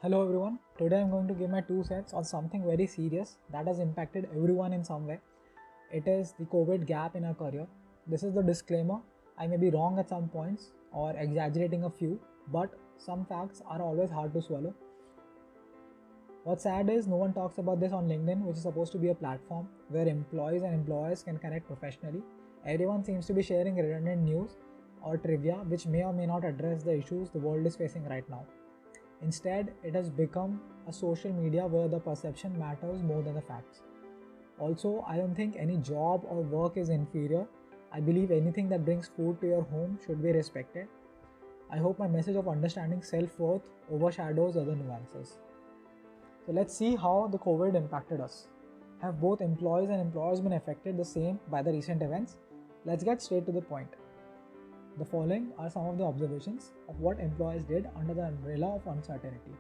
Hello everyone, today I'm going to give my 2 cents on something very serious that has impacted everyone in some way. It is the COVID gap in our career. This is the disclaimer. I may be wrong at some points or exaggerating a few, but some facts are always hard to swallow. What's sad is no one talks about this on LinkedIn, which is supposed to be a platform where employees and employers can connect professionally. Everyone seems to be sharing redundant news or trivia which may or may not address the issues the world is facing right now. Instead, it has become a social media where the perception matters more than the facts. Also, I don't think any job or work is inferior. I believe anything that brings food to your home should be respected. I hope my message of understanding self worth overshadows other nuances. So, let's see how the COVID impacted us. Have both employees and employers been affected the same by the recent events? Let's get straight to the point. The following are some of the observations of what employees did under the umbrella of uncertainty.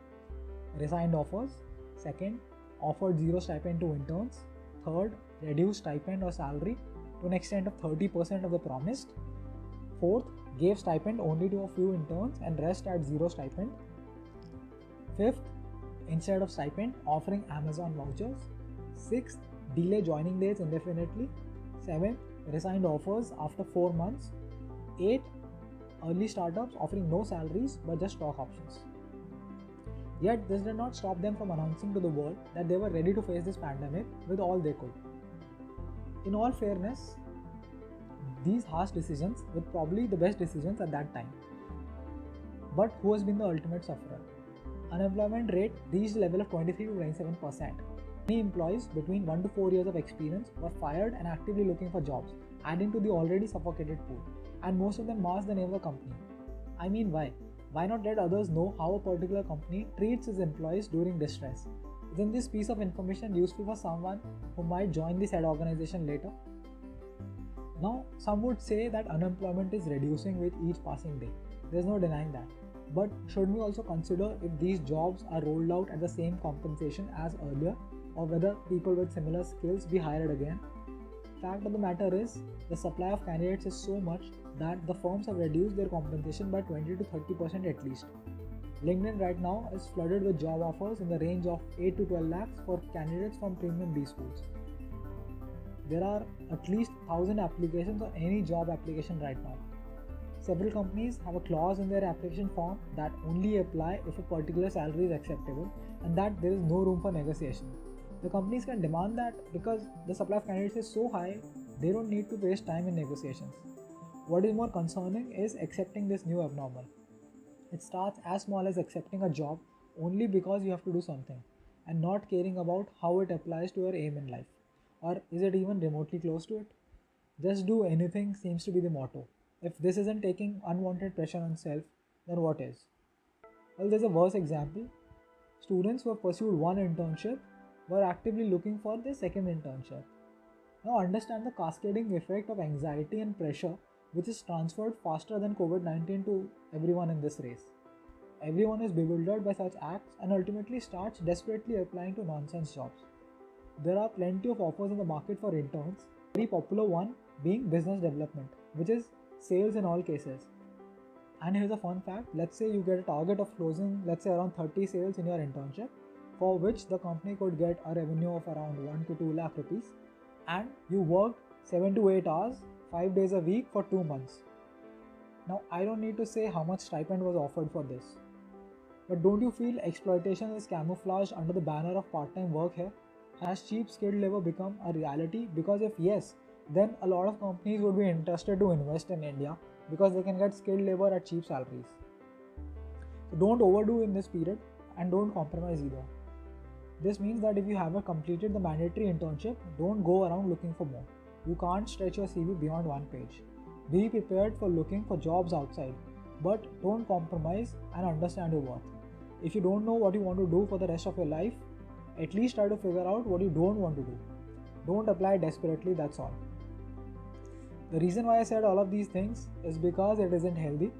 Resigned offers. Second, offered zero stipend to interns. Third, reduced stipend or salary to an extent of 30% of the promised. Fourth, gave stipend only to a few interns and rest at zero stipend. Fifth, instead of stipend, offering Amazon vouchers. Sixth, delay joining dates indefinitely. Seventh, resigned offers after 4 months. 8. Early startups offering no salaries but just stock options. Yet this did not stop them from announcing to the world that they were ready to face this pandemic with all they could. In all fairness, these harsh decisions were probably the best decisions at that time. But who has been the ultimate sufferer? Unemployment rate reached a level of 23 to 27%. Many employees between 1 to 4 years of experience were fired and actively looking for jobs, adding to the already suffocated pool. And most of them masked the name of the company. I mean, why? Why not let others know how a particular company treats its employees during distress? Isn't this piece of information useful for someone who might join the said organization later? Now, some would say that unemployment is reducing with each passing day. There's no denying that. But should we also consider if these jobs are rolled out at the same compensation as earlier, or whether people with similar skills be hired again? Fact of the matter is, the supply of candidates is so much that the firms have reduced their compensation by 20 to 30% at least. LinkedIn right now is flooded with job offers in the range of 8 to 12 lakhs for candidates from premium B schools. There are at least 1000 applications on any job application right now. Several companies have a clause in their application form that only apply if a particular salary is acceptable and that there is no room for negotiation. The companies can demand that because the supply of candidates is so high, they don't need to waste time in negotiations. What is more concerning is accepting this new abnormal. It starts as small as accepting a job only because you have to do something and not caring about how it applies to your aim in life. Or is it even remotely close to it? Just do anything seems to be the motto. If this isn't taking unwanted pressure on self, then what is? Well, there's a worse example. Students who have pursued one internship were actively looking for their second internship. Now understand the cascading effect of anxiety and pressure which is transferred faster than COVID-19 to everyone in this race. Everyone is bewildered by such acts and ultimately starts desperately applying to nonsense jobs. There are plenty of offers in the market for interns, very popular one being business development, which is sales in all cases. And here's a fun fact, let's say you get a target of closing let's say around 30 sales in your internship, for which the company could get a revenue of around 1 to 2 lakh rupees, and you worked 7 to 8 hours 5 days a week for 2 months. Now I don't need to say how much stipend was offered for this, but don't you feel exploitation is camouflaged under the banner of part-time work here? Has cheap skilled labor become a reality? Because if yes, then a lot of companies would be interested to invest in India because they can get skilled labor at cheap salaries. So don't overdo in this period and don't compromise either. This means that if you haven't completed the mandatory internship, don't go around looking for more. You can't stretch your CV beyond one page. Be prepared for looking for jobs outside, but don't compromise and understand your worth. If you don't know what you want to do for the rest of your life, at least try to figure out what you don't want to do. Don't apply desperately, that's all. The reason why I said all of these things is because it isn't healthy.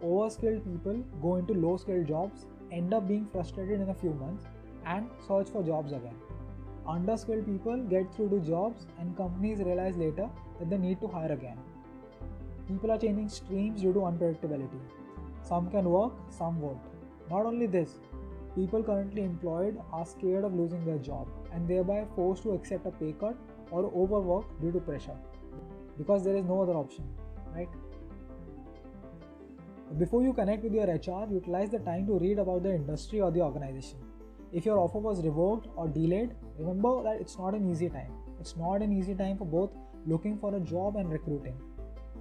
Overskilled people go into low skilled jobs, end up being frustrated in a few months, and search for jobs again. Underskilled people get through to jobs and companies realize later that they need to hire again. People are changing streams due to unpredictability. Some can work, some won't. Not only this, People currently employed are scared of losing their job and thereby forced to accept a pay cut or overwork due to pressure because there is no other option, right? Before you connect with your HR, utilize the time to read about the industry or the organization. If your offer was revoked or delayed, remember that it's not an easy time. It's not an easy time for both looking for a job and recruiting.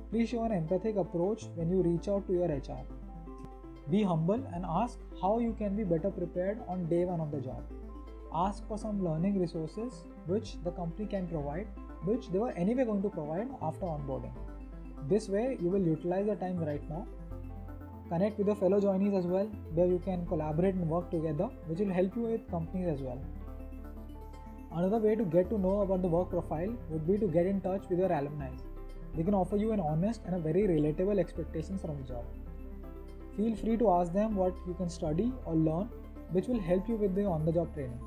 Please show an empathic approach when you reach out to your HR. Be humble and ask how you can be better prepared on day one of the job. Ask for some learning resources which the company can provide, which they were anyway going to provide after onboarding. This way, you will utilize the time right now. Connect with your fellow joinees as well, where you can collaborate and work together, which will help you with companies as well. Another way to get to know about the work profile would be to get in touch with your alumni. They can offer you an honest and a very relatable expectations from the job. Feel free to ask them what you can study or learn, which will help you with the on-the-job training.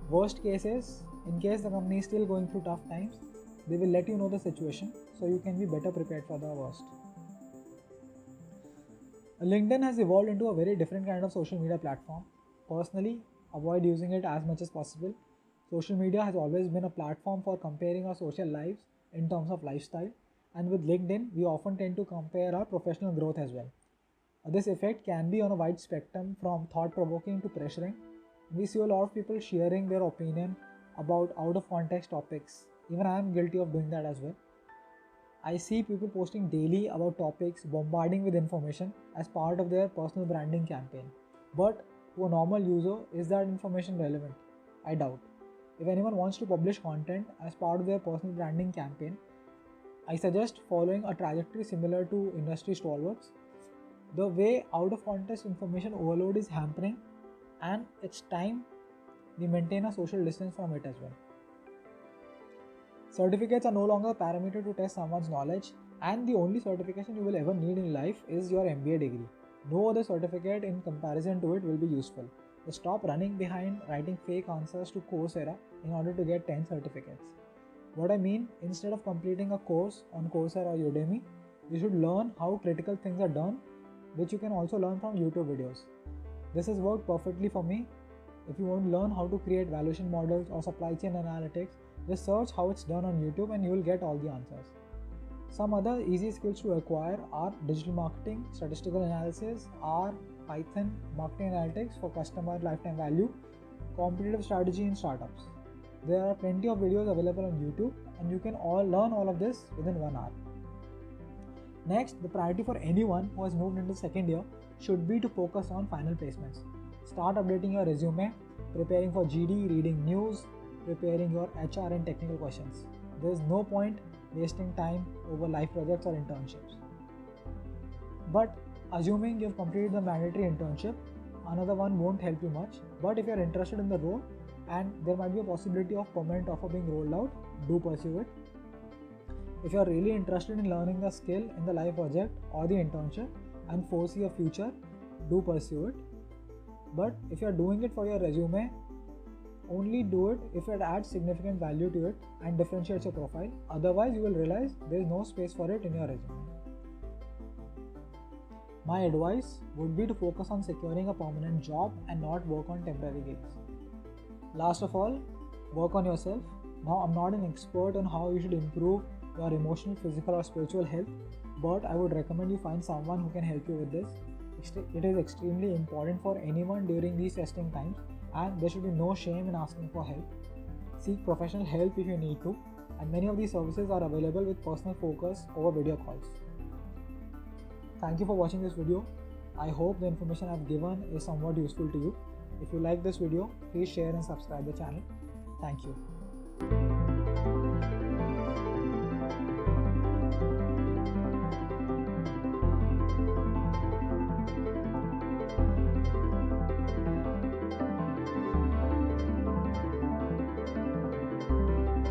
Worst case is, in case the company is still going through tough times, they will let you know the situation so you can be better prepared for the worst. LinkedIn has evolved into a very different kind of social media platform. Personally, avoid using it as much as possible. Social media has always been a platform for comparing our social lives in terms of lifestyle, and with LinkedIn, we often tend to compare our professional growth as well. This effect can be on a wide spectrum from thought-provoking to pressuring. We see a lot of people sharing their opinion about out-of-context topics. Even I am guilty of doing that as well. I see people posting daily about topics, bombarding with information as part of their personal branding campaign. But to a normal user, is that information relevant? I doubt. If anyone wants to publish content as part of their personal branding campaign, I suggest following a trajectory similar to industry stalwarts. The way out of context information overload is hampering, and it's time we maintain a social distance from it as well. Certificates are no longer a parameter to test someone's knowledge, and the only certification you will ever need in life is your MBA degree. No other certificate in comparison to it will be useful. So stop running behind writing fake answers to Coursera in order to get 10 certificates. What I mean, instead of completing a course on Coursera or Udemy, you should learn how critical things are done, which you can also learn from YouTube videos. This has worked perfectly for me. If you want to learn how to create valuation models or supply chain analytics, just search how it's done on YouTube and you will get all the answers. Some other easy skills to acquire are digital marketing, statistical analysis, R, Python, marketing analytics for customer lifetime value, competitive strategy in startups. There are plenty of videos available on YouTube and you can learn all of this within 1 hour. Next, the priority for anyone who has moved into second year should be to focus on final placements. Start updating your resume, preparing for GD, reading news, preparing your HR and technical questions. There is no point wasting time over live projects or internships. But assuming you've completed the mandatory internship, another one won't help you much. But if you're interested in the role and there might be a possibility of permanent offer being rolled out, do pursue it. If you're really interested in learning the skill in the live project or the internship and foresee a future, do pursue it. But if you're doing it for your resume, only do it if it adds significant value to it and differentiates your profile. Otherwise, you will realize there is no space for it in your resume. My advice would be to focus on securing a permanent job and not work on temporary gigs. Last of all, work on yourself. Now, I'm not an expert on how you should improve your emotional, physical, or spiritual health, but I would recommend you find someone who can help you with this. It is extremely important for anyone during these testing times, and there should be no shame in asking for help. Seek professional help if you need to, and many of these services are available with personal focus over video calls. Thank you for watching this video. I hope the information I've given is somewhat useful to you. If you like this video, please share and subscribe the channel. Thank you.